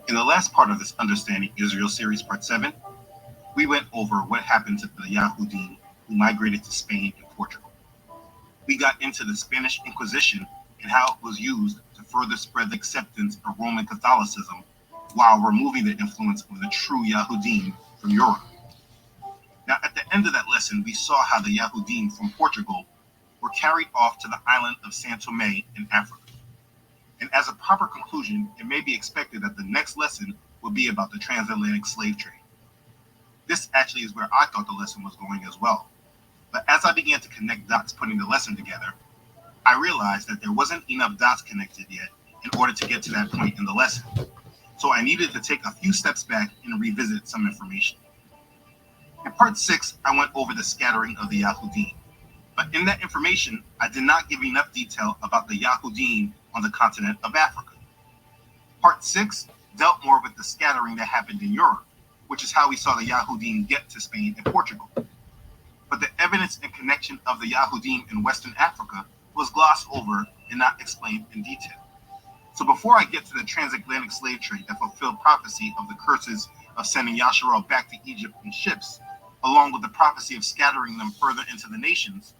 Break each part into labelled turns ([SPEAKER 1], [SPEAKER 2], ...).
[SPEAKER 1] In the last part of this Understanding Israel series, part 7, we went over what happened to the Yahudim who migrated to Spain and Portugal. We got into the Spanish Inquisition and how it was used to further spread the acceptance of Roman Catholicism while removing the influence of the true Yahudim from Europe. Now, at the end of that lesson, we saw how the Yahudim from Portugal were carried off to the island of San Tomé in Africa. And as a proper conclusion, it may be expected that the next lesson will be about the transatlantic slave trade. This actually is where I thought the lesson was going as well. But as I began to connect dots putting the lesson together, I realized that there wasn't enough dots connected yet in order to get to that point in the lesson. So I needed to take a few steps back and revisit some information. In part 6, I went over the scattering of the Yahudim. But in that information, I did not give enough detail about the Yahudim on the continent of Africa. Part 6 dealt more with the scattering that happened in Europe, which is how we saw the Yahudim get to Spain and Portugal. But the evidence and connection of the Yahudim in Western Africa was glossed over and not explained in detail. So before I get to the transatlantic slave trade that fulfilled prophecy of the curses of sending Yasharel back to Egypt in ships, along with the prophecy of scattering them further into the nations,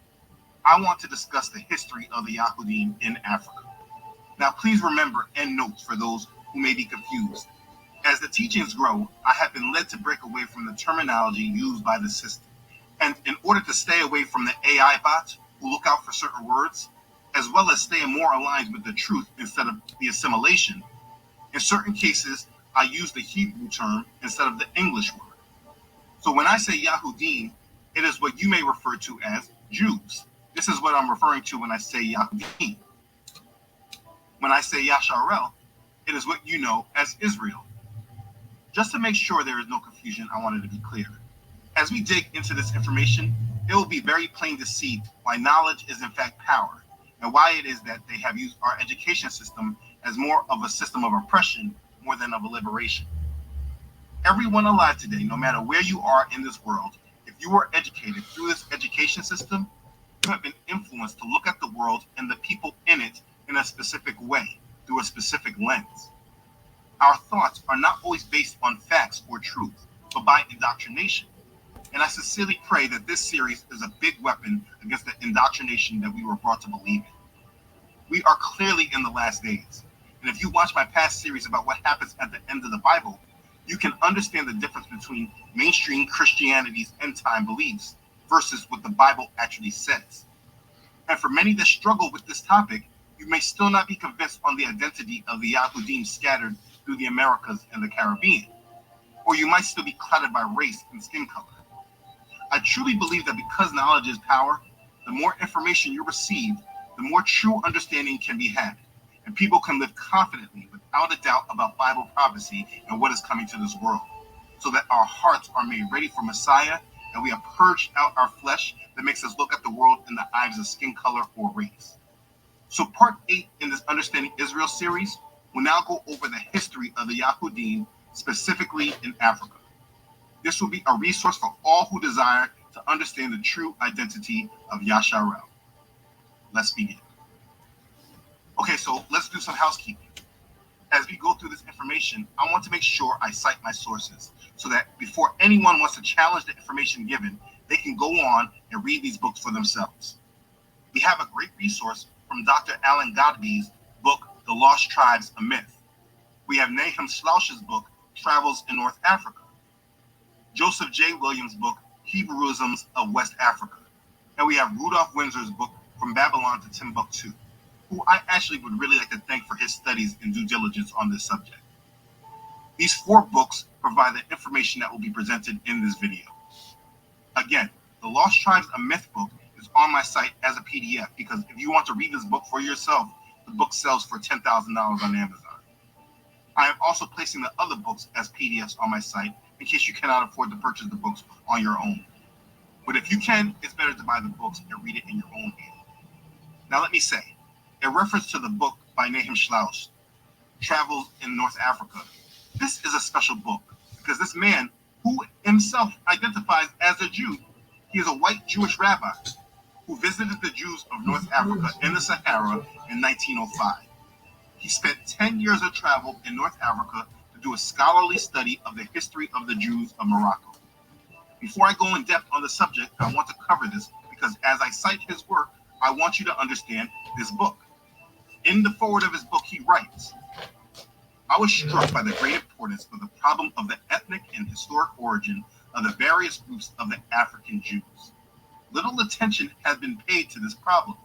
[SPEAKER 1] I want to discuss the history of the Yahudim in Africa. Now, please remember endnotes for those who may be confused. As the teachings grow, I have been led to break away from the terminology used by the system. And in order to stay away from the AI bots who look out for certain words, as well as stay more aligned with the truth instead of the assimilation, in certain cases, I use the Hebrew term instead of the English word. So when I say Yahudim, it is what you may refer to as Jews. This is what I'm referring to when I say Yahudim. When I say Yasharel, it is what you know as Israel. Just to make sure there is no confusion, I wanted to be clear. As we dig into this information, it will be very plain to see why knowledge is in fact power, and why it is that they have used our education system as more of a system of oppression more than of a liberation. Everyone alive today, no matter where you are in this world, if you were educated through this education system, you have been influenced to look at the world and the people in it in a specific way, through a specific lens. Our thoughts are not always based on facts or truth, but by indoctrination. And I sincerely pray that this series is a big weapon against the indoctrination that we were brought to believe in. We are clearly in the last days. And if you watch my past series about what happens at the end of the Bible, you can understand the difference between mainstream Christianity's end-time beliefs versus what the Bible actually says. And for many that struggle with this topic, you may still not be convinced on the identity of the Yahudim scattered through the Americas and the Caribbean, or you might still be clouded by race and skin color. I truly believe that because knowledge is power, the more information you receive, the more true understanding can be had, and people can live confidently without a doubt about Bible prophecy and what is coming to this world, so that our hearts are made ready for Messiah and we have purged out our flesh that makes us look at the world in the eyes of skin color or race. So part 8 in this Understanding Israel series will now go over the history of the Yahudim, specifically in Africa. This will be a resource for all who desire to understand the true identity of Yasharel. Let's begin. Okay, so let's do some housekeeping. As we go through this information, I want to make sure I cite my sources so that before anyone wants to challenge the information given, they can go on and read these books for themselves. We have a great resource from Dr. Alan Godby's book, The Lost Tribes, A Myth. We have Nahum Schlouch's book, Travels in North Africa. Joseph J. Williams' book, Hebrewisms of West Africa. And we have Rudolph Windsor's book, From Babylon to Timbuktu, who I actually would really like to thank for his studies and due diligence on this subject. These 4 books provide the information that will be presented in this video. Again, The Lost Tribes, A Myth book is on my site as a PDF because if you want to read this book for yourself, the book sells for $10,000 on Amazon. I am also placing the other books as PDFs on my site in case you cannot afford to purchase the books on your own. But if you can, it's better to buy the books and read it in your own hand. Now let me say, in reference to the book by Nahum Schlouch, Travels in North Africa, this is a special book because this man, who himself identifies as a Jew, he is a white Jewish rabbi who visited the Jews of North Africa in the Sahara in 1905. He spent 10 years of travel in North Africa to do a scholarly study of the history of the Jews of Morocco. Before I go in depth on the subject, I want to cover this because as I cite his work, I want you to understand this book. In the foreword of his book, he writes, I was struck by the great importance of the problem of the ethnic and historic origin of the various groups of the African Jews. Little attention has been paid to this problem,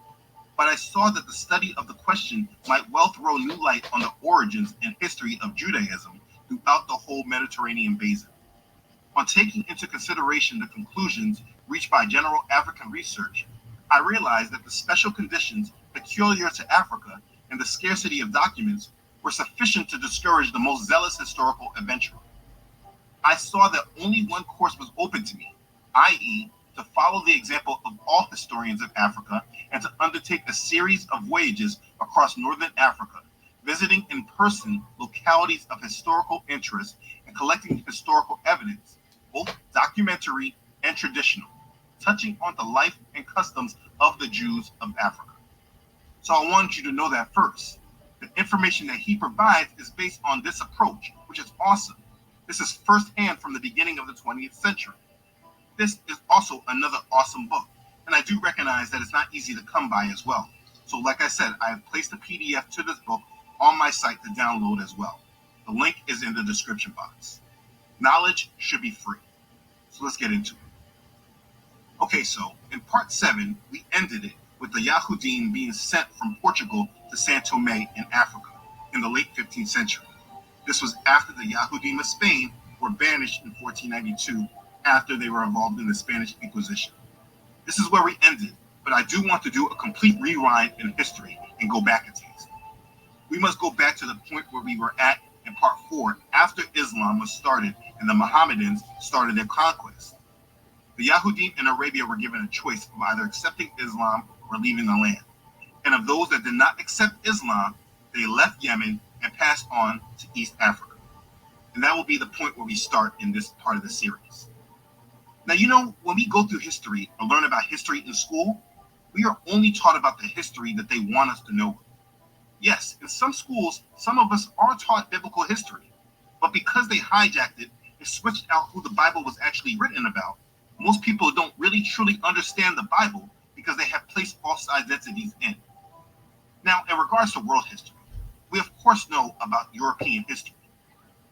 [SPEAKER 1] but I saw that the study of the question might well throw new light on the origins and history of Judaism throughout the whole Mediterranean basin. On taking into consideration the conclusions reached by general African research, I realized that the special conditions peculiar to Africa and the scarcity of documents were sufficient to discourage the most zealous historical adventurer. I saw that only one course was open to me, i.e., to follow the example of all historians of Africa and to undertake a series of voyages across northern Africa, visiting in person localities of historical interest and collecting historical evidence, both documentary and traditional, touching on the life and customs of the Jews of Africa. So I want you to know that first. The information that he provides is based on this approach, which is awesome. This is firsthand from the beginning of the 20th century. This is also another awesome book, and I do recognize that it's not easy to come by as well. So like I said, I have placed a PDF to this book on my site to download as well. The link is in the description box. Knowledge should be free. So let's get into it. Okay, so in part 7, we ended it with the Yahudim being sent from Portugal to São Tomé in Africa in the late 15th century. This was after the Yahudim of Spain were banished in 1492 after they were involved in the Spanish Inquisition. This is where we ended, but I do want to do a complete rewind in history and go back a taste. We must go back to the point where we were at in part 4 after Islam was started and the Mohammedans started their conquest. The Yahudim in Arabia were given a choice of either accepting Islam or leaving the land. And of those that did not accept Islam, they left Yemen and passed on to East Africa. And that will be the point where we start in this part of the series. Now, you know, when we go through history or learn about history in school, we are only taught about the history that they want us to know. Yes, in some schools, some of us are taught biblical history, but because they hijacked it and switched out who the Bible was actually written about, most people don't really truly understand the Bible because they have placed false identities in. Now, in regards to world history, we of course know about European history.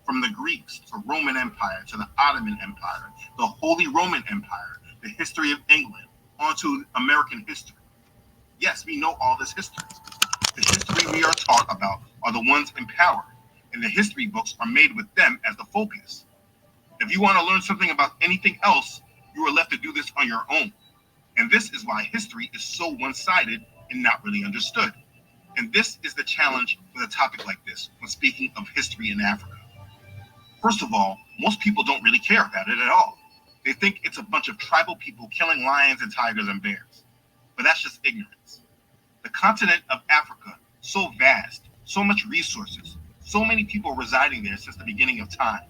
[SPEAKER 1] From the Greeks to Roman Empire to the Ottoman Empire, the Holy Roman Empire, the history of England, onto American history. Yes, we know all this history. The history we are taught about are the ones in power, and the history books are made with them as the focus. If you want to learn something about anything else, you are left to do this on your own. And this is why history is so one-sided and not really understood. And this is the challenge with a topic like this when speaking of history in Africa. First of all, most people don't really care about it at all. They think it's a bunch of tribal people killing lions and tigers and bears. But that's just ignorance. The continent of Africa, so vast, so much resources, so many people residing there since the beginning of time.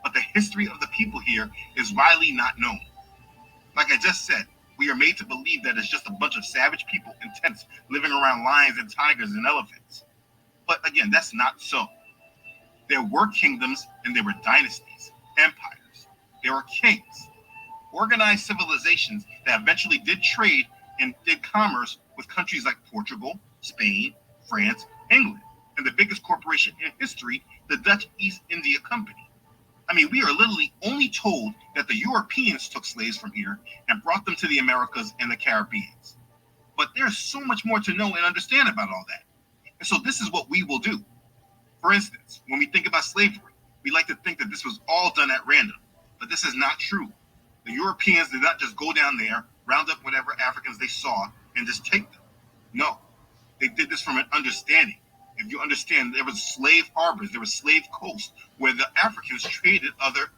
[SPEAKER 1] But the history of the people here is widely not known. Like I just said, we are made to believe that it's just a bunch of savage people in tents living around lions and tigers and elephants. But again, that's not so. There were kingdoms and there were dynasties, empires. There were kings, organized civilizations that eventually did trade and did commerce with countries like Portugal, Spain, France, England, and the biggest corporation in history, the Dutch East India Company. I mean, we are literally only told that the Europeans took slaves from here and brought them to the Americas and the Caribbean. But there's so much more to know and understand about all that. And so this is what we will do. For instance, when we think about slavery, we like to think that this was all done at random, but this is not true. The Europeans did not just go down there, round up whatever Africans they saw, and just take them. No, they did this from an understanding. If you understand, there was slave harbors, there was slave coasts where the Africans traded other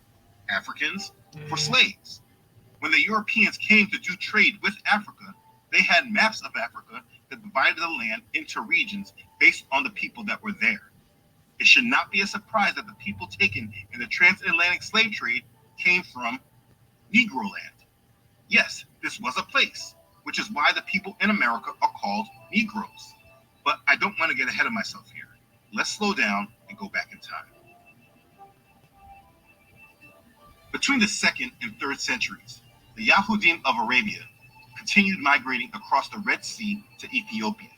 [SPEAKER 1] Africans for slaves. When the Europeans came to do trade with Africa, they had maps of Africa that divided the land into regions based on the people that were there. It should not be a surprise that the people taken in the transatlantic slave trade came from Negro land. Yes, this was a place, which is why the people in America are called Negroes. But I don't want to get ahead of myself here. Let's slow down and go back in time. Between the 2nd and 3rd centuries, the Yahudim of Arabia continued migrating across the Red Sea to Ethiopia.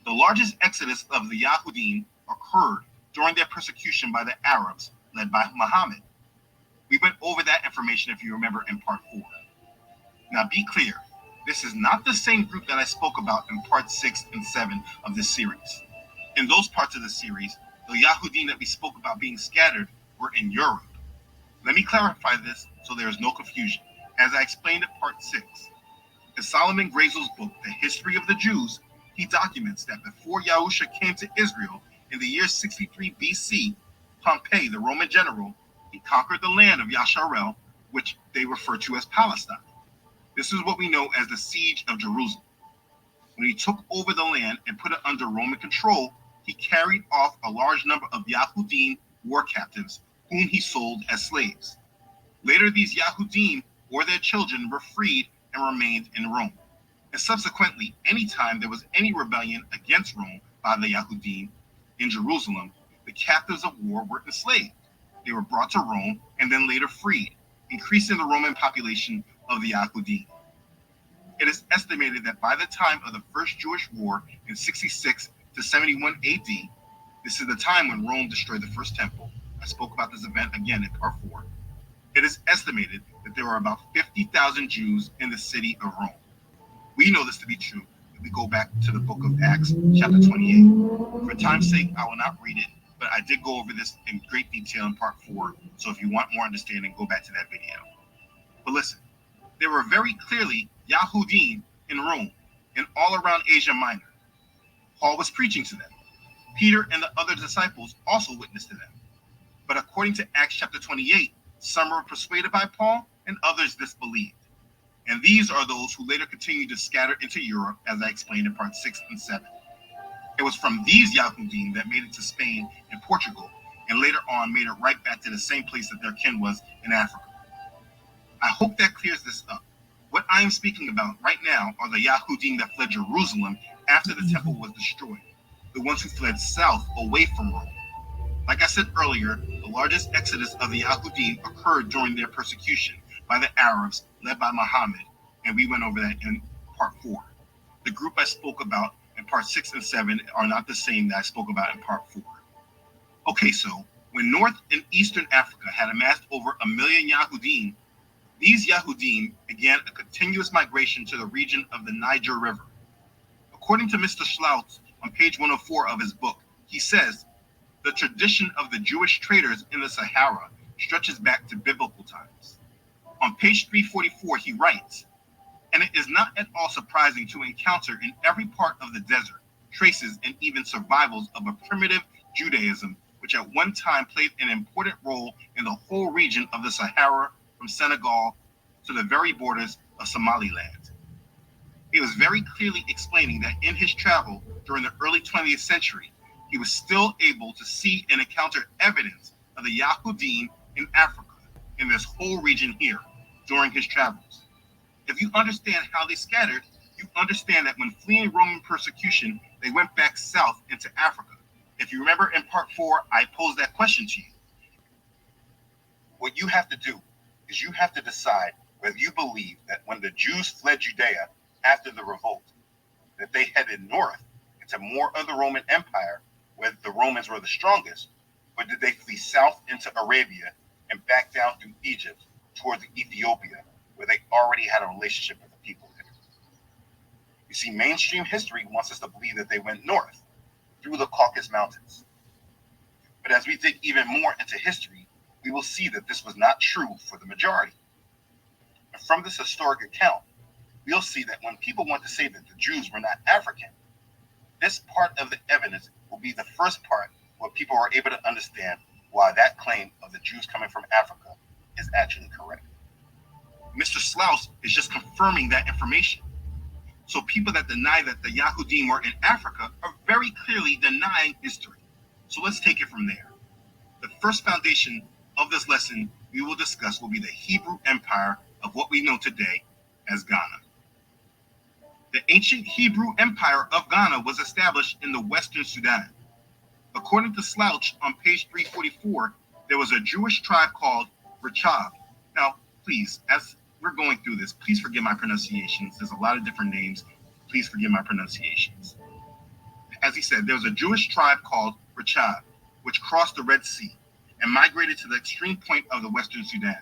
[SPEAKER 1] The largest exodus of the Yahudim occurred during their persecution by the Arabs led by Muhammad. We went over that information if you remember in part 4. Now be clear, this is not the same group that I spoke about in part 6 and 7 of this series. In those parts of the series, the Yahudim that we spoke about being scattered were in Europe. Let me clarify this so there is no confusion. As I explained in part 6, in Solomon Grazel's book, The History of the Jews, he documents that before Yahusha came to Israel in the year 63 BC, Pompey, the Roman general, he conquered the land of Yasharel, which they refer to as Palestine. This is what we know as the Siege of Jerusalem. When he took over the land and put it under Roman control, he carried off a large number of Yahudim war captives whom he sold as slaves. Later, these Yahudim or their children were freed and remained in Rome. And subsequently, anytime there was any rebellion against Rome by the Yahudim in Jerusalem, the captives of war were enslaved. They were brought to Rome and then later freed, increasing the Roman population of the Yahudim. It is estimated that by the time of the First Jewish War in 66 to 71 AD, this is the time when Rome destroyed the first temple. I spoke about this event again in part 4. It is estimated that there were about 50,000 Jews in the city of Rome. We know this to be true if we go back to the book of Acts, chapter 28. For time's sake, I will not read it, but I did go over this in great detail in part 4, so if you want more understanding, go back to that video. But listen, there were very clearly Yahudim in Rome and all around Asia Minor. Paul was preaching to them. Peter and the other disciples also witnessed to them. But according to Acts chapter 28, some were persuaded by Paul and others disbelieved. And these are those who later continued to scatter into Europe, as I explained in part 6 and 7. It was from these Yahudim that made it to Spain and Portugal, and later on made it right back to the same place that their kin was in Africa. I hope that clears this up. What I am speaking about right now are the Yahudim that fled Jerusalem after the temple was destroyed, the ones who fled south away from Rome. Like I said earlier, the largest exodus of the Yahudim occurred during their persecution by the Arabs led by Muhammad, and we went over that in part 4. The group I spoke about in part 6 and 7 are not the same that I spoke about in part 4. Okay, so when North and Eastern Africa had amassed over 1 million Yahudim, these Yahudim began a continuous migration to the region of the Niger River. According to Mr. Schlautz on page 104 of his book, he says, the tradition of the Jewish traders in the Sahara stretches back to biblical times. On page 344, he writes, and it is not at all surprising to encounter in every part of the desert traces and even survivals of a primitive Judaism, which at one time played an important role in the whole region of the Sahara from Senegal to the very borders of Somaliland. He was very clearly explaining that in his travel during the early 20th century, he was still able to see and encounter evidence of the Yahudim in Africa, in this whole region here, during his travels. If you understand how they scattered, you understand that when fleeing Roman persecution, they went back south into Africa. If you remember in part 4, I posed that question to you. What you have to do is you have to decide whether you believe that when the Jews fled Judea after the revolt, that they headed north into more of the Roman Empire, where the Romans were the strongest, or did they flee south into Arabia and back down through Egypt towards Ethiopia, where they already had a relationship with the people there? You see, mainstream history wants us to believe that they went north through the Caucasus Mountains. But as we dig even more into history, we will see that this was not true for the majority. And from this historic account, we'll see that when people want to say that the Jews were not African, this part of the evidence will be the first part where people are able to understand why that claim of the Jews coming from Africa is actually correct. Mr. Schlautz is just confirming that information. So people that deny that the Yahudim were in Africa are very clearly denying history. So let's take it from there. The first foundation of this lesson we will discuss will be the Hebrew Empire of what we know today as Ghana. The ancient Hebrew Empire of Ghana was established in the Western Sudan. According to Schlautz on page 344, there was a Jewish tribe called Rechab please, as we're going through this, please forgive my pronunciations. There's a lot of different names. Please forgive my pronunciations. As he said, there was a Jewish tribe called Rechab, which crossed the Red Sea and migrated to the extreme point of the Western Sudan.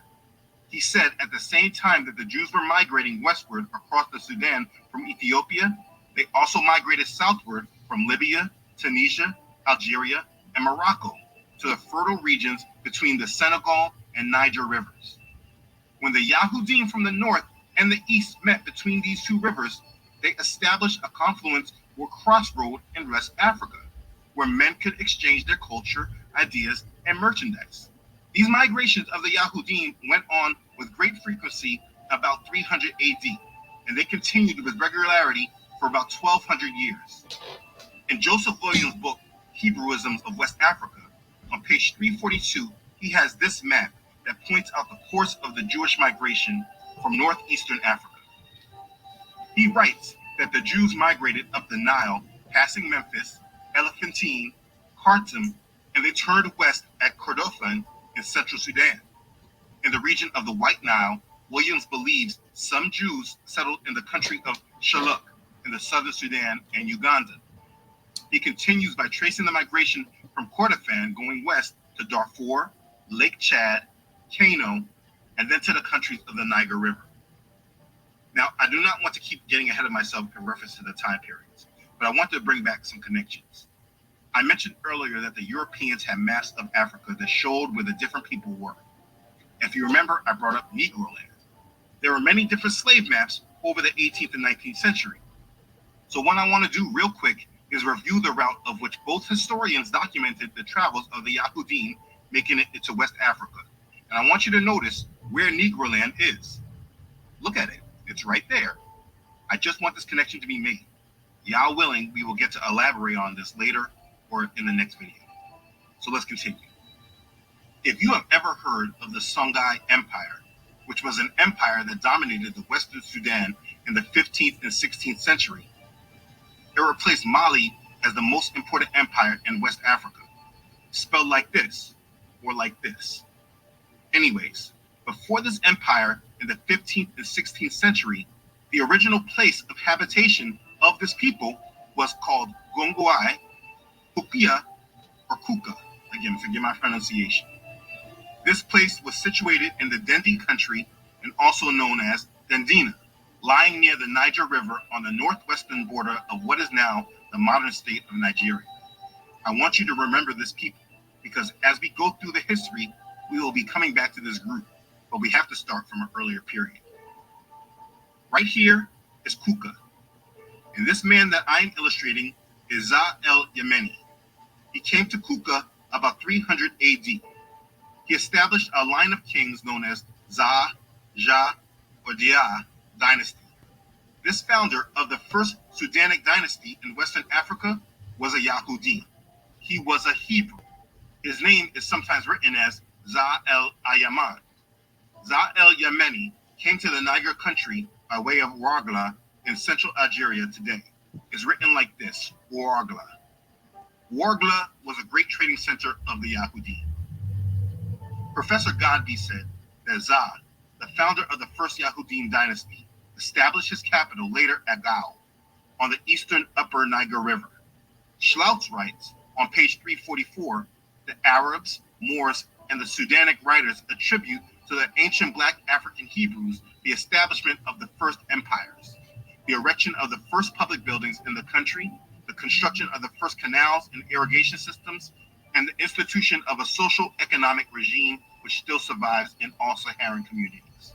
[SPEAKER 1] He said at the same time that the Jews were migrating westward across the Sudan from Ethiopia, they also migrated southward from Libya, Tunisia, Algeria, and Morocco to the fertile regions between the Senegal and Niger rivers. When the Yahudim from the north and the east met between these two rivers, they established a confluence or crossroad in West Africa, where men could exchange their culture, ideas, and merchandise. These migrations of the Yahudim went on with great frequency about 300 AD, and they continued with regularity for about 1,200 years. In Joseph Williams' book, Hebrewisms of West Africa, on page 342, he has this map that points out the course of the Jewish migration from northeastern Africa. He writes that the Jews migrated up the Nile, passing Memphis, Elephantine, Khartoum, and they turned west at Kordofan in central Sudan. In the region of the White Nile, Williams believes some Jews settled in the country of Shaluk in the southern Sudan and Uganda. He continues by tracing the migration from Kordofan going west to Darfur, Lake Chad, Kano, and then to the countries of the Niger River. Now, I do not want to keep getting ahead of myself in reference to the time periods, but I want to bring back some connections. I mentioned earlier that the Europeans had maps of Africa that showed where the different people were. If you remember, I brought up Negroland. There were many different slave maps over the 18th and 19th century. So what I want to do real quick is review the route of which both historians documented the travels of the Yahudim making it into West Africa. And I want you to notice where Negroland is. Look at it. It's right there. I just want this connection to be made. Yah willing, we will get to elaborate on this later or in the next video. So let's continue. If you have ever heard of the Songhai Empire, which was an empire that dominated the Western Sudan in the 15th and 16th century, it replaced Mali as the most important empire in West Africa, spelled like this or like this. Anyways, before this empire in the 15th and 16th century, the original place of habitation of this people was called Gongoai, Kukia, or Kuka. Again, forgive my pronunciation. This place was situated in the Dendi country and also known as Dendina, lying near the Niger River on the northwestern border of what is now the modern state of Nigeria. I want you to remember this people because as we go through the history, we will be coming back to this group, but we have to start from an earlier period. Right here is Kuka, and this man that I'm illustrating is Za el-Yemeni. He came to Kuka about 300 AD. He established a line of kings known as Za, Ja, or Dia dynasty. This founder of the first Sudanic dynasty in Western Africa was a Yahudi. He was a Hebrew. His name is sometimes written as Za el-Ayaman. Za el-Yemeni came to the Niger country by way of Ouargla in central Algeria today. It's written like this, Ouargla. Ouargla was a great trading center of the Yahudi. Professor Godbey said that Za, the founder of the first Yahudim dynasty, established his capital later at Gao, on the eastern upper Niger River. Schlautz writes on page 344 that Arabs, Moors, and the Sudanic writers attribute to the ancient black African Hebrews the establishment of the first empires, the erection of the first public buildings in the country, the construction of the first canals and irrigation systems, and the institution of a social economic regime which still survives in all Saharan communities.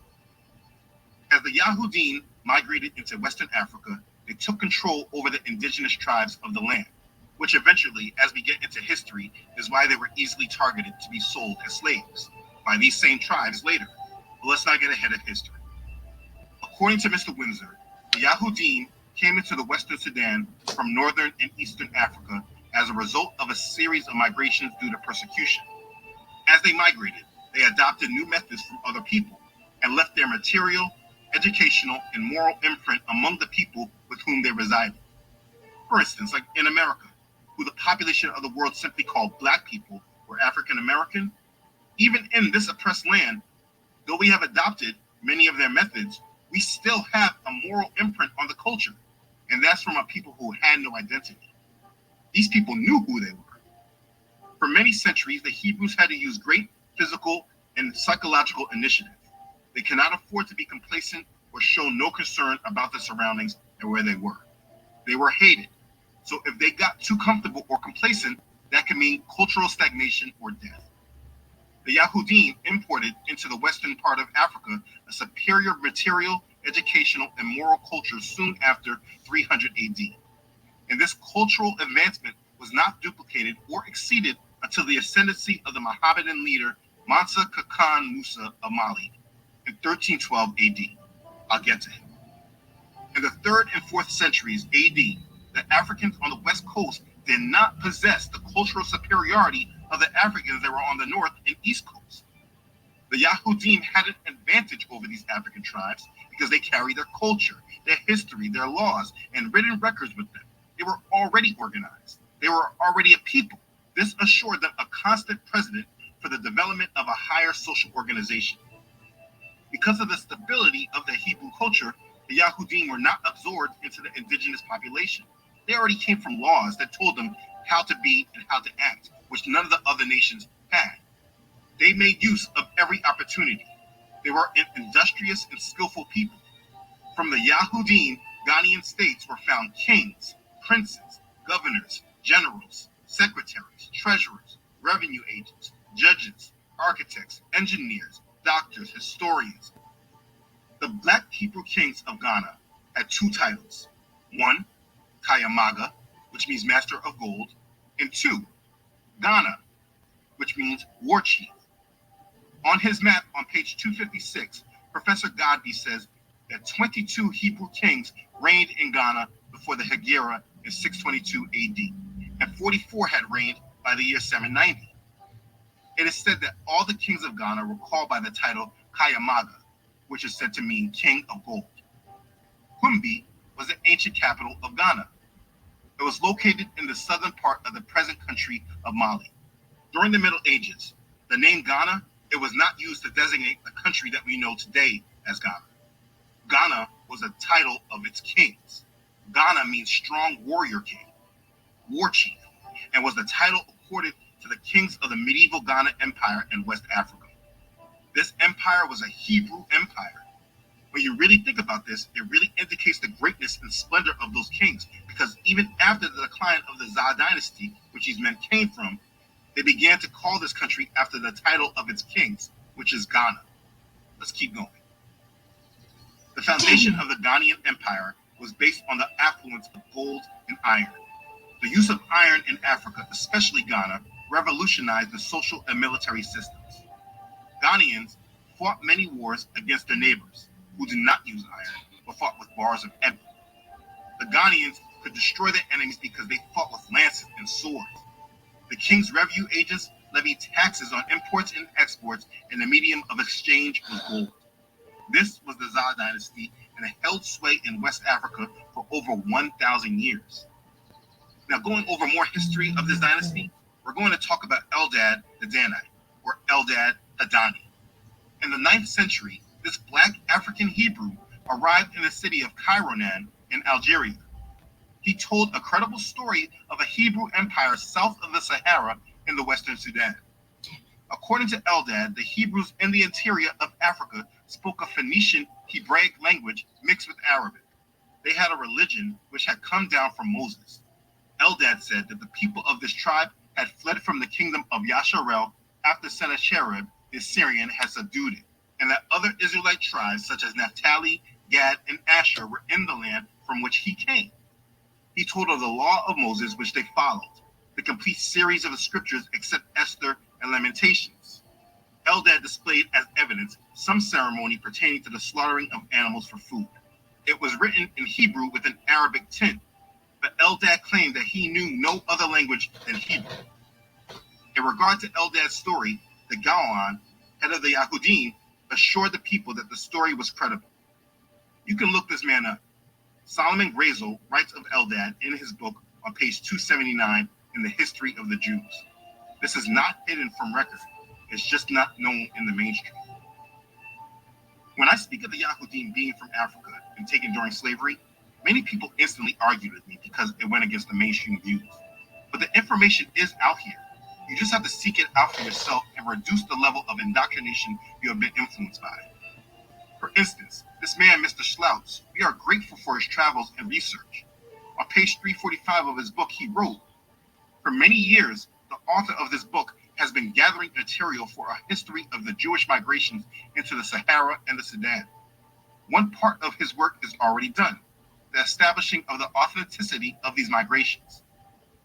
[SPEAKER 1] As the Yahudim migrated into Western Africa, they took control over the indigenous tribes of the land, which eventually, as we get into history, is why they were easily targeted to be sold as slaves by these same tribes later. But let's not get ahead of history. According to Mr. Windsor, the Yahudim came into the Western Sudan from northern and eastern Africa as a result of a series of migrations due to persecution. As they migrated, they adopted new methods from other people and left their material, educational, and moral imprint among the people with whom they resided. For instance, like in America, who the population of the world simply called black people or African American, even in this oppressed land, Though we have adopted many of their methods, we still have a moral imprint on the culture, and that's from a people who had no identity. These people knew who they were. For many centuries, the Hebrews had to use great physical and psychological initiative. They cannot afford to be complacent or show no concern about the surroundings and where they were. They were hated. So if they got too comfortable or complacent, that could mean cultural stagnation or death. The Yahudim imported into the western part of Africa a superior material, educational, and moral culture soon after 300 AD. And this cultural advancement was not duplicated or exceeded until the ascendancy of the Mohammedan leader Mansa Kakan Musa of Mali in 1312 AD. I'll get to him. In the 3rd and 4th centuries AD, the Africans on the west coast did not possess the cultural superiority of the Africans that were on the north and east coast. The Yahudim had an advantage over these African tribes because they carried their culture, their history, their laws, and written records with them. They were already organized. They were already a people. This assured them a constant precedent for the development of a higher social organization. Because of the stability of the Hebrew culture, the Yahudim were not absorbed into the indigenous population. They already came from laws that told them how to be and how to act, which none of the other nations had. They made use of every opportunity. They were an industrious and skillful people. From the Yahudim, Ghanaian states were found kings, princes, governors, generals, secretaries, treasurers, revenue agents, judges, architects, engineers, doctors, historians. The Black Hebrew kings of Ghana had 2 titles. 1, Kayamaga, which means master of gold, and 2, Ghana, which means war chief. On his map on page 256, Professor Godbey says that 22 Hebrew kings reigned in Ghana before the Hegira in 622 AD, and 44 had reigned by the year 790. It is said that all the kings of Ghana were called by the title Kayamaga, which is said to mean king of gold. Humbi was the ancient capital of Ghana. It was located in the southern part of the present country of Mali. During the Middle Ages, the name Ghana, it was not used to designate the country that we know today as Ghana. Ghana was a title of its kings. Ghana means strong warrior king, war chief, and was the title accorded to the kings of the medieval Ghana Empire in West Africa. This empire was a Hebrew empire. When you really think about this, it really indicates the greatness and splendor of those kings, because even after the decline of the Za dynasty, which these men came from, they began to call this country after the title of its kings, which is Ghana. Let's keep going. The foundation of the Ghanaian Empire was based on the affluence of gold and iron. The use of iron in Africa, especially Ghana, revolutionized the social and military systems. Ghanaians fought many wars against their neighbors, who did not use iron, but fought with bars of ebony. The Ghanaians could destroy their enemies because they fought with lances and swords. The king's revenue agents levied taxes on imports and exports, and the medium of exchange was gold. This was the Za dynasty, and it held sway in West Africa for over 1,000 years. Now, going over more history of this dynasty, we're going to talk about Eldad the Danite, or Eldad Hadani. In the 9th century, this Black African Hebrew arrived in the city of Kairouan in Algeria. He told a credible story of a Hebrew empire south of the Sahara in the Western Sudan. According to Eldad, the Hebrews in the interior of Africa spoke a Phoenician Hebraic language mixed with Arabic. They had a religion which had come down from Moses. Eldad said that the people of this tribe had fled from the kingdom of Yasharel after Sennacherib, the Syrian, had subdued it, and that other Israelite tribes such as Naphtali, Gad, and Asher were in the land from which he came. He told of the law of Moses, which they followed, the complete series of the scriptures except Esther and Lamentations. Eldad displayed as evidence some ceremony pertaining to the slaughtering of animals for food. It was written in Hebrew with an Arabic tint, but Eldad claimed that he knew no other language than Hebrew. In regard to Eldad's story, the Gaon, head of the Yahudim, assured the people that the story was credible. You can look this man up. Solomon Grazel writes of Eldad in his book on page 279 in the History of the Jews. This is not hidden from record. It's just not known in the mainstream. When I speak of the Yahudim being from Africa and taken during slavery, many people instantly argue with me because it went against the mainstream views. But the information is out here. You just have to seek it out for yourself and reduce the level of indoctrination you have been influenced by. For instance, this man, Mr. Schloutz, we are grateful for his travels and research. On page 345 of his book, he wrote, "For many years, the author of this book has been gathering material for a history of the Jewish migrations into the Sahara and the Sudan. One part of his work is already done, the establishing of the authenticity of these migrations.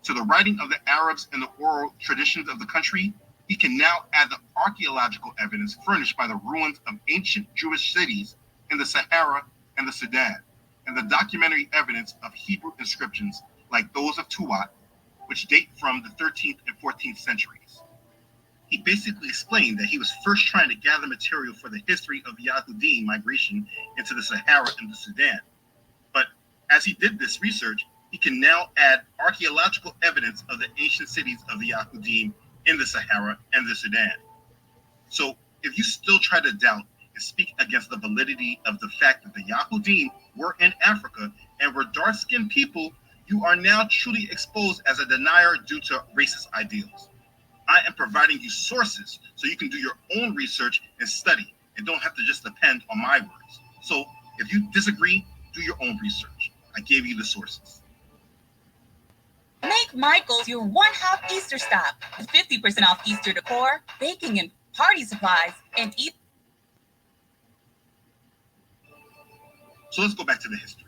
[SPEAKER 1] To the writing of the Arabs and the oral traditions of the country, he can now add the archaeological evidence furnished by the ruins of ancient Jewish cities in the Sahara and the Sudan, and the documentary evidence of Hebrew inscriptions like those of Tuat, which date from the 13th and 14th centuries." He basically explained that he was first trying to gather material for the history of Yahudim migration into the Sahara and the Sudan. But as he did this research, he can now add archaeological evidence of the ancient cities of the Yahudim in the Sahara and the Sudan. So if you still try to doubt and speak against the validity of the fact that the Yahudim were in Africa and were dark-skinned people, you are now truly exposed as a denier due to racist ideals. I am providing you sources so you can do your own research and study and don't have to just depend on my words. So if you disagree, do your own research. I gave you the sources.
[SPEAKER 2] Make Michael's your one-hop Easter stop with 50% off Easter decor, baking and party supplies, and eat.
[SPEAKER 1] So let's go back to the history.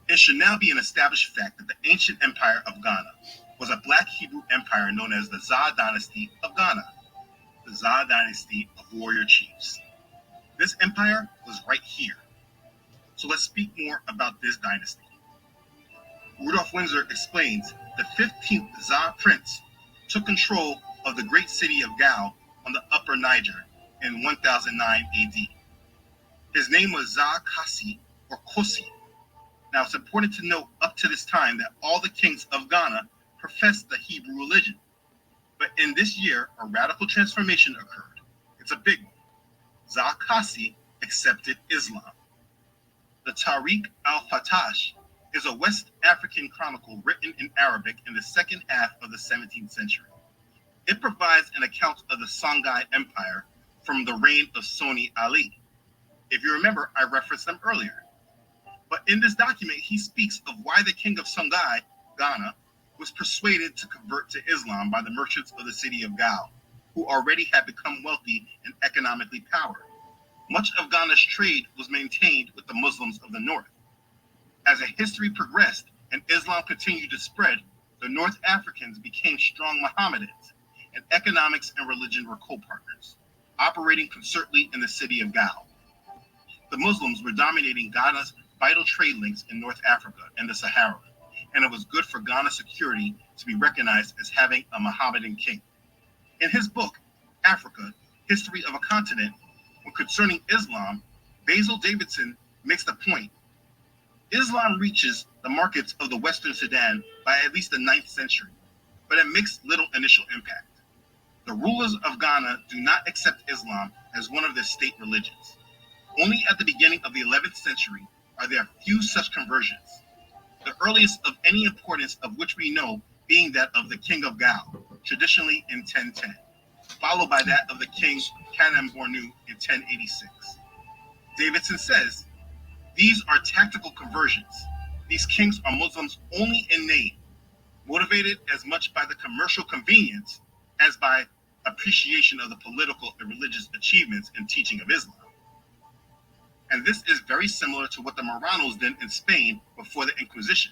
[SPEAKER 1] It should now be an established fact that the ancient empire of Ghana was a black Hebrew empire known as the Zah dynasty of Ghana, the Zah dynasty of warrior chiefs. This empire was right here. So let's speak more about this dynasty. Rudolf Windsor explains the 15th Zah prince took control of the great city of Gao on the upper Niger in 1009 AD. His name was Zah Kasi or Kosi. Now it's important to note up to this time that all the kings of Ghana professed the Hebrew religion. But in this year, a radical transformation occurred. It's a big one. Zah Kasi accepted Islam. The Tariq al-Fatash is a West African chronicle written in Arabic in the second half of the 17th century. It provides an account of the Songhai Empire from the reign of Soni Ali. If you remember, I referenced them earlier. But in this document, he speaks of why the king of Songhai, Ghana, was persuaded to convert to Islam by the merchants of the city of Gao, who already had become wealthy and economically powered. Much of Ghana's trade was maintained with the Muslims of the north. As the history progressed and Islam continued to spread, the North Africans became strong Mohammedans, and economics and religion were co-partners, operating concertedly in the city of Gao. The Muslims were dominating Ghana's vital trade links in North Africa and the Sahara, and it was good for Ghana's security to be recognized as having a Mohammedan king. In his book, Africa, History of a Continent, when concerning Islam, Basil Davidson makes the point: Islam reaches the markets of the Western Sudan by at least the 9th century, but it makes little initial impact. The rulers of Ghana do not accept Islam as one of their state religions. Only at the beginning of the 11th century are there few such conversions, the earliest of any importance of which we know being that of the King of Gao, traditionally in 1010, followed by that of the King Kanem Bornu in 1086. Davidson says, these are tactical conversions. These kings are Muslims only in name, motivated as much by the commercial convenience as by appreciation of the political and religious achievements and teaching of Islam. And this is very similar to what the Marranos did in Spain before the Inquisition.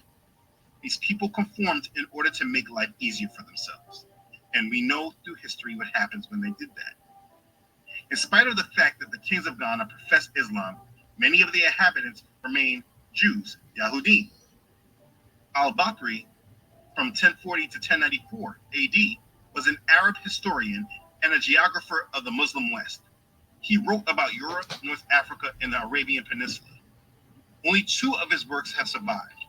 [SPEAKER 1] These people conformed in order to make life easier for themselves. And we know through history what happens when they did that. In spite of the fact that the kings of Ghana professed Islam, many of the inhabitants remained Jews, Yahudim. Al-Bakri, from 1040 to 1094 AD, was an Arab historian and a geographer of the Muslim West. He wrote about Europe, North Africa, and the Arabian Peninsula. Only 2 of his works have survived.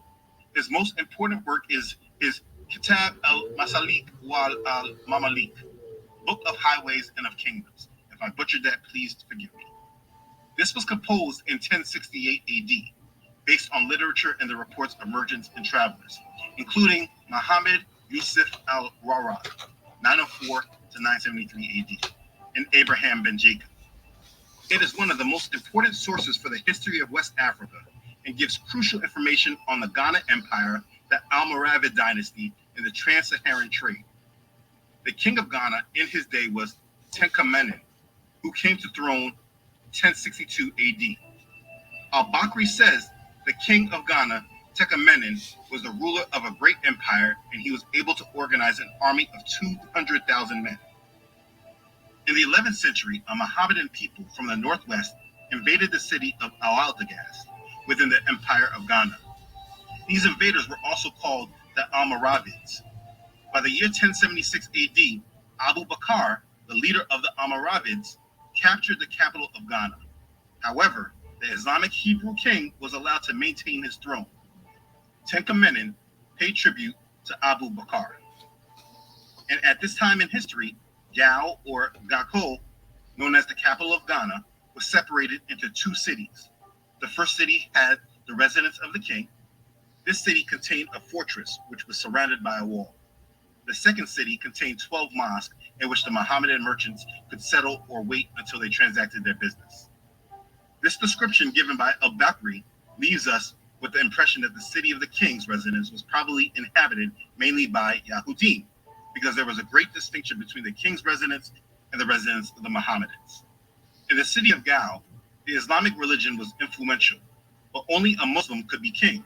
[SPEAKER 1] His most important work is his Kitab al-Masalik wal al-Mamalik, Book of Highways and of Kingdoms, and If I butchered that, please forgive me. This was composed in 1068 AD, based on literature and the reports of merchants and travelers, including Muhammad Yusuf al-Rawrad, 904 to 973 AD, and Abraham ben Jacob. It is one of the most important sources for the history of West Africa and gives crucial information on the Ghana Empire, the Almoravid dynasty, and the trans-Saharan trade. The king of Ghana in his day was Tenkamenen, who came to throne 1062 AD. Al-Bakri says the king of Ghana, Tenkamenen, was the ruler of a great empire, and he was able to organize an army of 200,000 men. In the 11th century, a Mohammedan people from the northwest invaded the city of Al-Altagast within the Empire of Ghana. These invaders were also called the Almoravids. By the year 1076 AD, Abu Bakr, the leader of the Almoravids, captured the capital of Ghana. However, the Islamic Hebrew king was allowed to maintain his throne. Tenkamenen paid tribute to Abu Bakr. And at this time in history, Gao, or Gako, known as the capital of Ghana, was separated into two cities. The first city had the residence of the king. This city contained a fortress which was surrounded by a wall. The second city contained 12 mosques in which the Mohammedan merchants could settle or wait until they transacted their business. This description given by al-Bakri leaves us with the impression that the city of the king's residence was probably inhabited mainly by Yahudim, because there was a great distinction between the king's residence and the residence of the Mohammedans. In the city of Gao, the Islamic religion was influential, but only a Muslim could be king.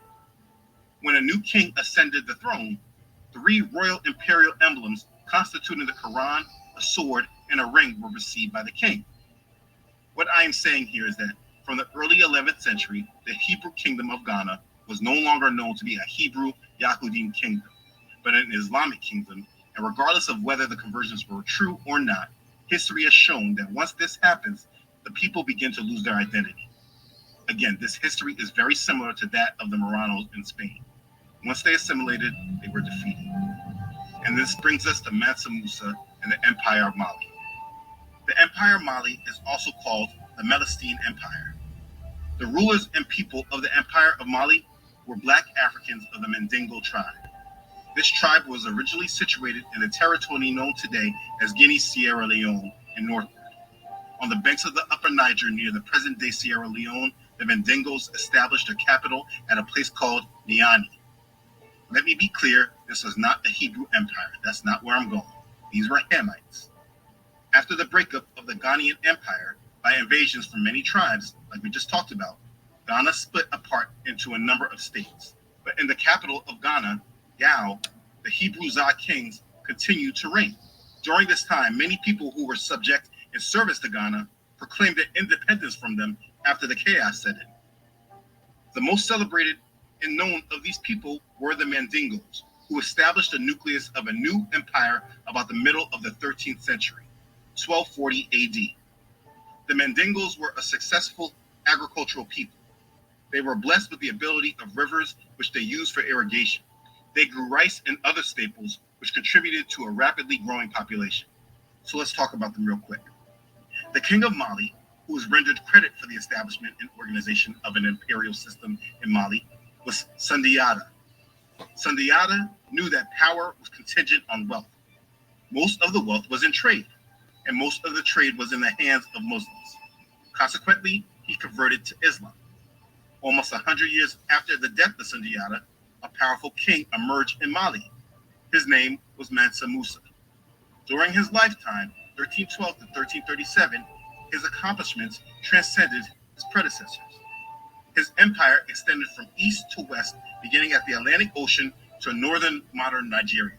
[SPEAKER 1] When a new king ascended the throne, 3 royal imperial emblems constituting the Quran, a sword, and a ring were received by the king. What I am saying here is that from the early 11th century, the Hebrew kingdom of Ghana was no longer known to be a Hebrew Yahudim kingdom, but an Islamic kingdom, and regardless of whether the conversions were true or not, history has shown that once this happens, the people begin to lose their identity. Again, this history is very similar to that of the Marranos in Spain. Once they assimilated, they were defeated. And this brings us to Mansa Musa and the Empire of Mali. The Empire of Mali is also called the Melestine Empire. The rulers and people of the Empire of Mali were Black Africans of the Mandingo tribe. This tribe was originally situated in the territory known today as Guinea, Sierra Leone, and northward. On the banks of the Upper Niger near the present-day Sierra Leone, the Mandingos established their capital at a place called Niani. Let me be clear, this was not a Hebrew empire. That's not where I'm going. These were Hamites. After the breakup of the Ghanaian Empire by invasions from many tribes, like we just talked about, Ghana split apart into a number of states. But in the capital of Ghana, Gao, the Hebrew Zah kings continued to reign. During this time, many people who were subject in service to Ghana proclaimed their independence from them after the chaos set in. The most celebrated and known of these people were the Mandingos, who established the nucleus of a new empire about the middle of the 13th century, 1240 AD. The Mandingos were a successful agricultural people. They were blessed with the ability of rivers, which they used for irrigation. They grew rice and other staples, which contributed to a rapidly growing population. So let's talk about them real quick. The king of Mali, who was rendered credit for the establishment and organization of an imperial system in Mali, was Sundiata. Sundiata knew that power was contingent on wealth. Most of the wealth was in trade, and most of the trade was in the hands of Muslims. Consequently, he converted to Islam. Almost 100 years after the death of Sundiata, a powerful king emerged in Mali. His name was Mansa Musa. During his lifetime, 1312 to 1337, his accomplishments transcended his predecessors. His empire extended from east to west, beginning at the Atlantic Ocean to northern modern Nigeria,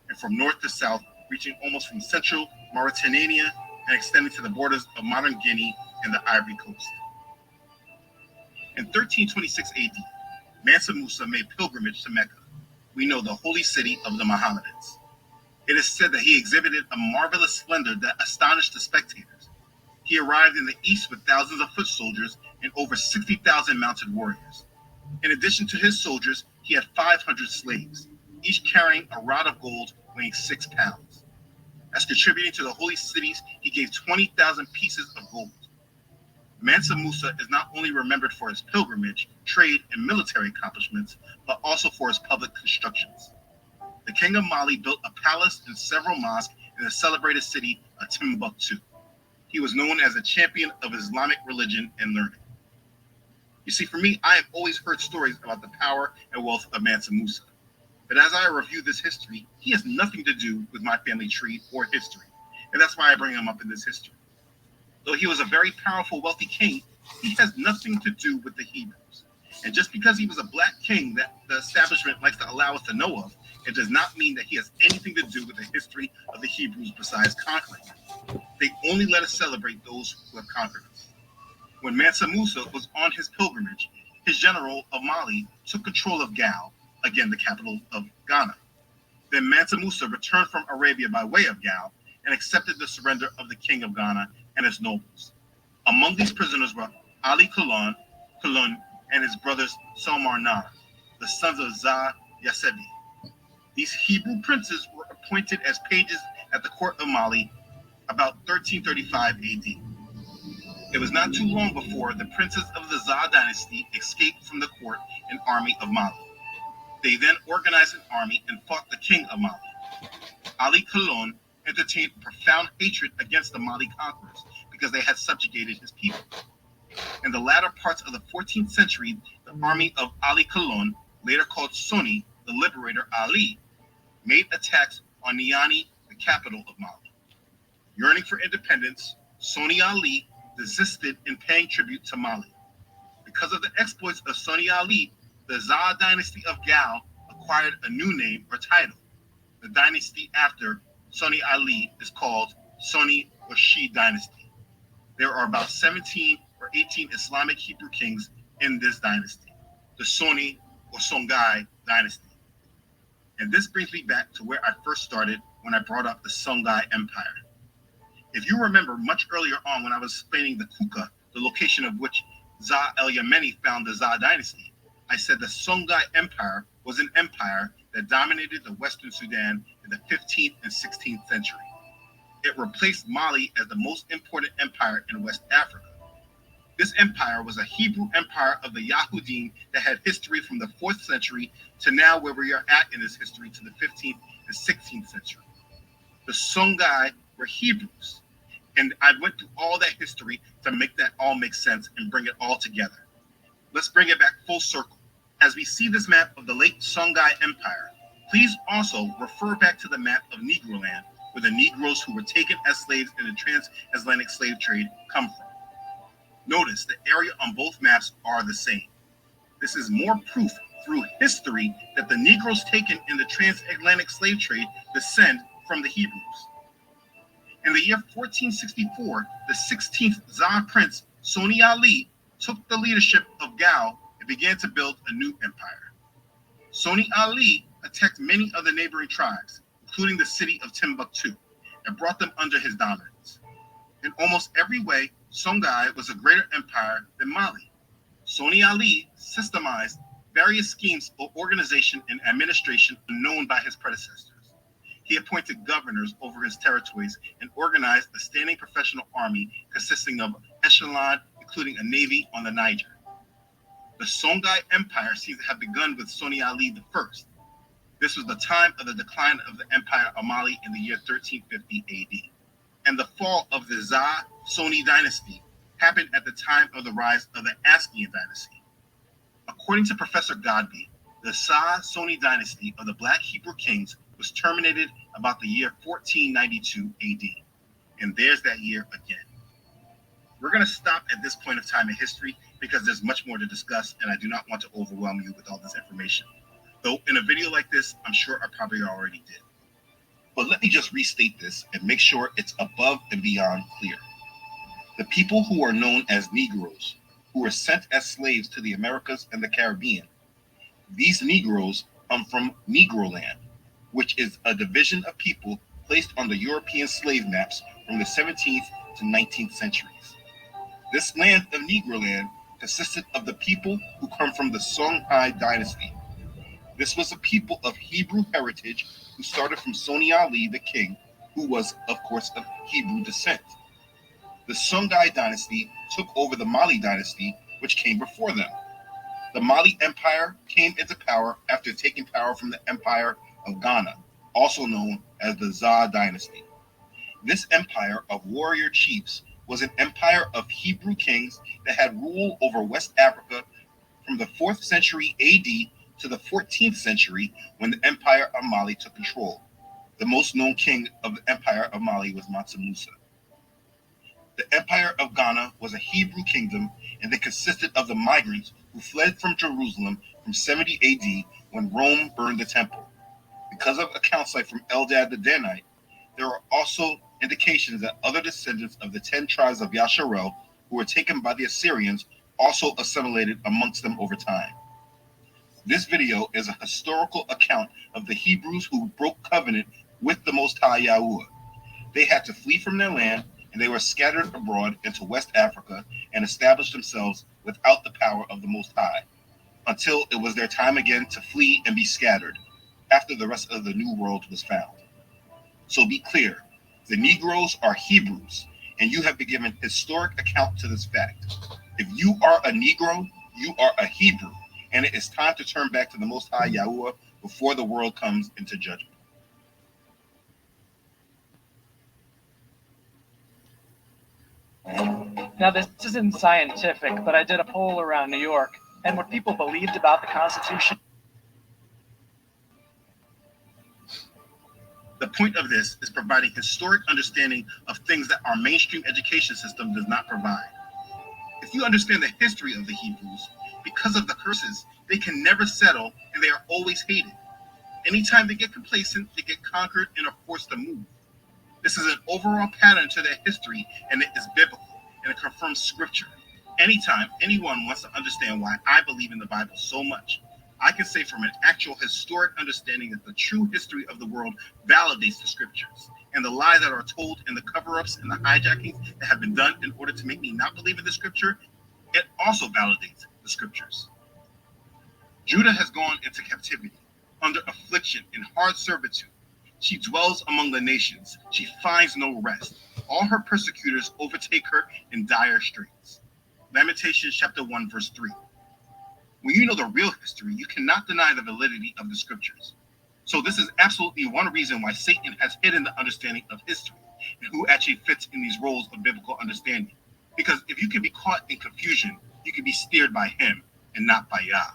[SPEAKER 1] and from north to south, reaching almost from central Mauritania and extending to the borders of modern Guinea and the Ivory Coast. In 1326 AD, Mansa Musa made pilgrimage to Mecca. We know the holy city of the Mohammedans. It is said that he exhibited a marvelous splendor that astonished the spectators. He arrived in the east with thousands of foot soldiers and over 60,000 mounted warriors. In addition to his soldiers, he had 500 slaves, each carrying a rod of gold weighing 6 pounds. As contributing to the holy cities, he gave 20,000 pieces of gold. Mansa Musa is not only remembered for his pilgrimage, trade, and military accomplishments, but also for his public constructions. The king of Mali built a palace and several mosques in the celebrated city of Timbuktu. He was known as a champion of Islamic religion and learning. You see, for me, I have always heard stories about the power and wealth of Mansa Musa. But as I review this history, he has nothing to do with my family tree or history. And that's why I bring him up in this history. Though he was a very powerful, wealthy king, he has nothing to do with the Hebrews. And just because he was a black king that the establishment likes to allow us to know of, it does not mean that he has anything to do with the history of the Hebrews besides conquering them. They only let us celebrate those who have conquered us. When Mansa Musa was on his pilgrimage, his general of Mali took control of Gao, again the capital of Ghana. Then Mansa Musa returned from Arabia by way of Gao and accepted the surrender of the king of Ghana and his nobles. Among these prisoners were Ali Kulon, and his brothers Salmarnan, the sons of Za Yasebi. These Hebrew princes were appointed as pages at the court of Mali about 1335 AD. It was not too long before the princes of the Za dynasty escaped from the court and army of Mali. They then organized an army and fought the king of Mali. Ali Kulon entertained profound hatred against the Mali conquerors because they had subjugated his people. In the latter parts of the 14th century, the army of Ali Kulon, later called Soni, the liberator Ali, made attacks on Niani, the capital of Mali. Yearning for independence, Soni Ali desisted in paying tribute to Mali. Because of the exploits of Soni Ali, the Za dynasty of Gao acquired a new name or title. The dynasty after Soni Ali is called Soni or Shi dynasty. There are about 17 or 18 Islamic Hebrew kings in this dynasty, the Soni or Songhai dynasty. And this brings me back to where I first started when I brought up the Songhai Empire. If you remember much earlier on when I was explaining the Kuka, the location of which Za el-Yemeni found the Za dynasty, I said the Songhai Empire was an empire that dominated the Western Sudan in the 15th and 16th century. It replaced Mali as the most important empire in West Africa. This empire was a Hebrew empire of the Yahudim that had history from the 4th century to now where we are at in this history to the 15th and 16th century. The Songhai were Hebrews, and I went through all that history to make that all make sense and bring it all together. Let's bring it back full circle. As we see this map of the late Songhai Empire, please also refer back to the map of Negroland, where the Negroes who were taken as slaves in the transatlantic slave trade come from. Notice the area on both maps are the same. This is more proof through history that the Negroes taken in the transatlantic slave trade descend from the Hebrews. In the year 1464, the 16th Za prince, Soni Ali, took the leadership of Gao and began to build a new empire. Soni Ali attacked many of the neighboring tribes, including the city of Timbuktu, and brought them under his dominance. In almost every way, Songhai was a greater empire than Mali. Soni Ali systemized various schemes of organization and administration unknown by his predecessors. He appointed governors over his territories and organized a standing professional army consisting of echelon, including a navy on the Niger. The Songhai Empire seems to have begun with Soni Ali I. This was the time of the decline of the Empire of Mali in the year 1350 AD. And the fall of the Za Soni dynasty happened at the time of the rise of the Askean dynasty. According to Professor Godby, the Za Soni dynasty of the Black Hebrew kings was terminated about the year 1492 AD. And there's that year again. We're going to stop at this point of time in history because there's much more to discuss, and I do not want to overwhelm you with all this information. Though in a video like this, I'm sure I probably already did. But let me just restate this and make sure it's above and beyond clear. The people who are known as Negroes, who were sent as slaves to the Americas and the Caribbean, these Negroes come from Negroland, which is a division of people placed on the European slave maps from the 17th to 19th centuries. This land of Negroland consisted of the people who come from the Songhai dynasty. This was a people of Hebrew heritage who started from Soni Ali, the king, who was, of course, of Hebrew descent. The Songhai dynasty took over the Mali dynasty, which came before them. The Mali Empire came into power after taking power from the Empire of Ghana, also known as the Zaa dynasty. This empire of warrior chiefs was an empire of Hebrew kings that had rule over West Africa from the 4th century AD to the 14th century when the Empire of Mali took control. The most known king of the Empire of Mali was Mansa Musa. The Empire of Ghana was a Hebrew kingdom, and they consisted of the migrants who fled from Jerusalem from 70 AD when Rome burned the temple. Because of accounts like from Eldad the Danite, there are also indications that other descendants of the 10 tribes of Yasharel who were taken by the Assyrians also assimilated amongst them over time. This video is a historical account of the Hebrews who broke covenant with the Most High Yahuwah. They had to flee from their land, and they were scattered abroad into West Africa and established themselves without the power of the Most High, until it was their time again to flee and be scattered, after the rest of the New World was found. So be clear, the Negroes are Hebrews, and you have been given historic account to this fact. If you are a Negro, you are a Hebrew, and it is time to turn back to the Most High Yahuwah before the world comes into judgment.
[SPEAKER 3] Now, this isn't scientific, but I did a poll around New York, and what people believed about the Constitution.
[SPEAKER 1] The point of this is providing historic understanding of things that our mainstream education system does not provide. If you understand the history of the Hebrews, because of the curses, they can never settle and they are always hated. Anytime they get complacent, they get conquered and are forced to move. This is an overall pattern to their history, and it is biblical, and it confirms scripture. Anytime anyone wants to understand why I believe in the Bible so much, I can say from an actual historic understanding that the true history of the world validates the scriptures, and the lies that are told and the cover-ups and the hijackings that have been done in order to make me not believe in the scripture, it also validates the scriptures. Judah has gone into captivity, under affliction and hard servitude. She dwells among the nations. She finds no rest. All her persecutors overtake her in dire straits. Lamentations chapter 1, verse 3. When you know the real history, you cannot deny the validity of the scriptures. So this is absolutely one reason why Satan has hidden the understanding of history and who actually fits in these roles of biblical understanding. Because if you can be caught in confusion, you can be steered by him and not by Yah.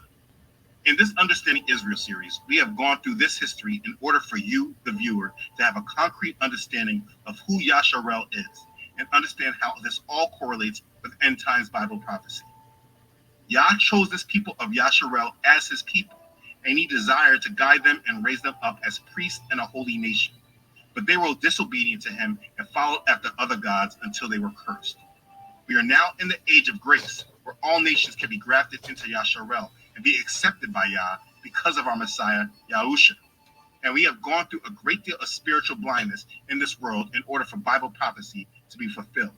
[SPEAKER 1] In this Understanding Israel series, we have gone through this history in order for you, the viewer, to have a concrete understanding of who Yasharel is and understand how this all correlates with end times Bible prophecy. Yah chose this people of Yasharel as his people, and he desired to guide them and raise them up as priests and a holy nation. But they were disobedient to him and followed after other gods until they were cursed. We are now in the age of grace, where all nations can be grafted into Yasharel and be accepted by Yah because of our Messiah, Yahusha. And we have gone through a great deal of spiritual blindness in this world in order for Bible prophecy to be fulfilled.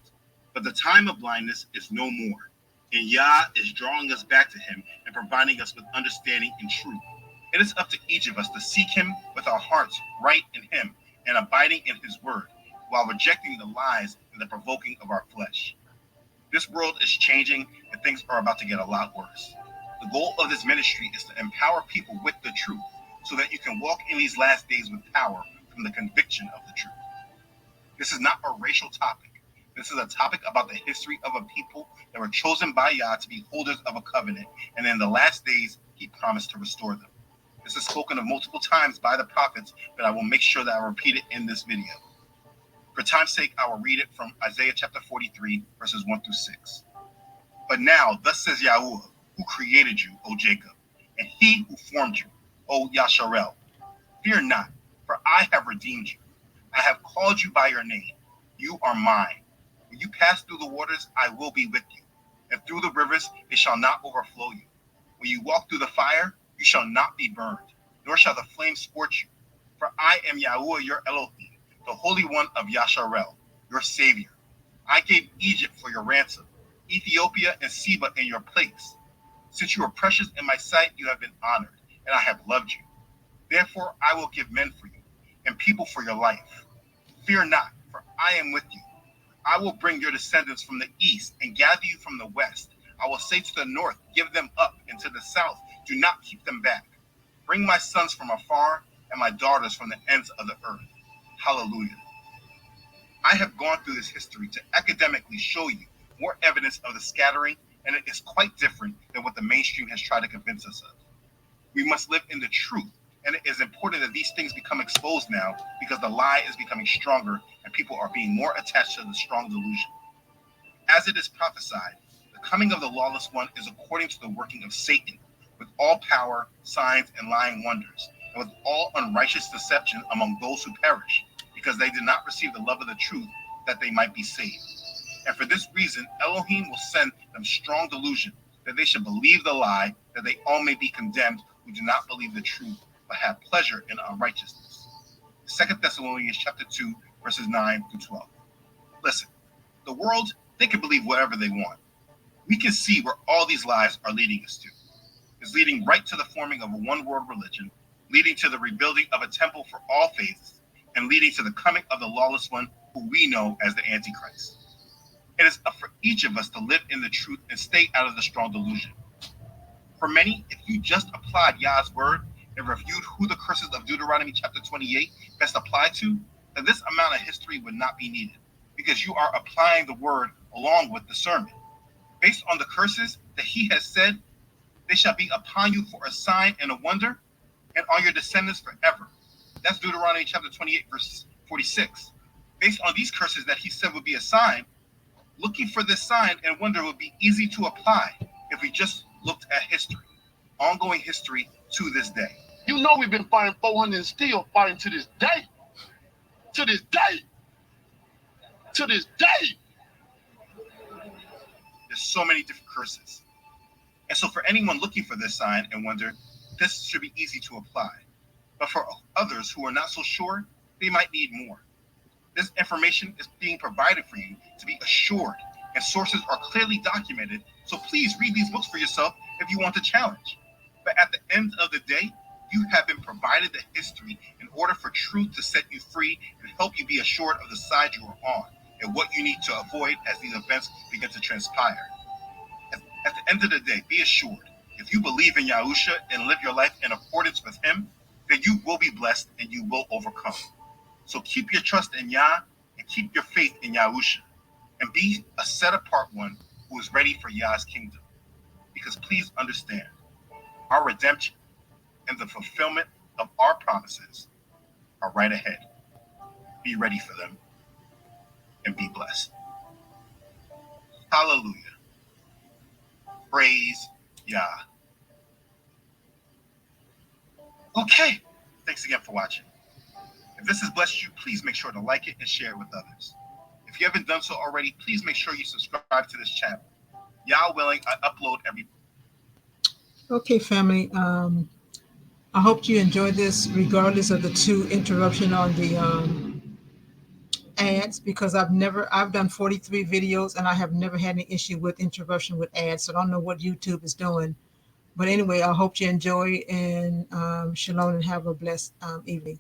[SPEAKER 1] But the time of blindness is no more, and Yah is drawing us back to him and providing us with understanding and truth. It is up to each of us to seek him with our hearts right in him and abiding in his word, while rejecting the lies and the provoking of our flesh. This world is changing, and things are about to get a lot worse. The goal of this ministry is to empower people with the truth so that you can walk in these last days with power from the conviction of the truth. This is not a racial topic. This is a topic about the history of a people that were chosen by Yah to be holders of a covenant, and in the last days, he promised to restore them. This is spoken of multiple times by the prophets, but I will make sure that I repeat it in this video. For time's sake, I will read it from Isaiah chapter 43, verses 1 through 6. But now, thus says Yahuwah, who created you, O Jacob, and he who formed you, O Yasharel. Fear not, for I have redeemed you. I have called you by your name. You are mine. When you pass through the waters, I will be with you. And through the rivers, they shall not overflow you. When you walk through the fire, you shall not be burned, nor shall the flame scorch you. For I am Yahuwah your Elohim, the Holy One of Yasharel, your Savior. I gave Egypt for your ransom, Ethiopia and Seba in your place. Since you are precious in my sight, you have been honored, and I have loved you. Therefore, I will give men for you, and people for your life. Fear not, for I am with you. I will bring your descendants from the east and gather you from the west. I will say to the north, give them up, and to the south, do not keep them back. Bring my sons from afar and my daughters from the ends of the earth. Hallelujah. I have gone through this history to academically show you more evidence of the scattering, and it is quite different than what the mainstream has tried to convince us of. We must live in the truth, and it is important that these things become exposed now because the lie is becoming stronger and people are being more attached to the strong delusion. As it is prophesied, the coming of the lawless one is according to the working of Satan, with all power, signs, and lying wonders, and with all unrighteous deception among those who perish, because they did not receive the love of the truth that they might be saved. And for this reason, Elohim will send them strong delusion, that they should believe the lie, that they all may be condemned who do not believe the truth, but have pleasure in unrighteousness. 2 Thessalonians chapter 2, verses 9 through 12. Listen, the world, they can believe whatever they want. We can see where all these lies are leading us to. It's leading right to the forming of a one-world religion, leading to the rebuilding of a temple for all faiths, and leading to the coming of the lawless one who we know as the Antichrist. It is up for each of us to live in the truth and stay out of the strong delusion. For many, if you just applied Yah's word and reviewed who the curses of Deuteronomy chapter 28 best apply to, then this amount of history would not be needed, because you are applying the word along with the sermon. Based on the curses that he has said, they shall be upon you for a sign and a wonder, and on your descendants forever. That's Deuteronomy chapter 28, verse 46. Based on these curses that he said would be a sign, looking for this sign and wonder would be easy to apply if we just looked at history, ongoing history to this day.
[SPEAKER 4] You know we've been fighting 400 and still fighting to this day. To this day. To this day.
[SPEAKER 1] There's so many different curses. And so for anyone looking for this sign and wonder, this should be easy to apply. But for others who are not so sure, they might need more. This information is being provided for you to be assured, and sources are clearly documented, so please read these books for yourself if you want to challenge. But at the end of the day, you have been provided the history in order for truth to set you free and help you be assured of the side you are on and what you need to avoid as these events begin to transpire. At the end of the day, be assured, if you believe in Yahusha and live your life in accordance with him, then you will be blessed and you will overcome. So keep your trust in Yah and keep your faith in Yahusha, and be a set-apart one who is ready for Yah's kingdom. Because please understand, our redemption and the fulfillment of our promises are right ahead. Be ready for them and be blessed. Hallelujah. Praise Yah. Okay, thanks again for watching. If this has blessed you, please make sure to like it and share it with others. If you haven't done so already, please make sure you subscribe to this channel. Yah willing, I upload every.
[SPEAKER 5] Okay, family. I hope you enjoyed this, regardless of the 2 interruption on the ads, because I've done 43 videos and I have never had any issue with interruption with ads. So I don't know what YouTube is doing. But anyway, I hope you enjoy, and shalom, and have a blessed evening.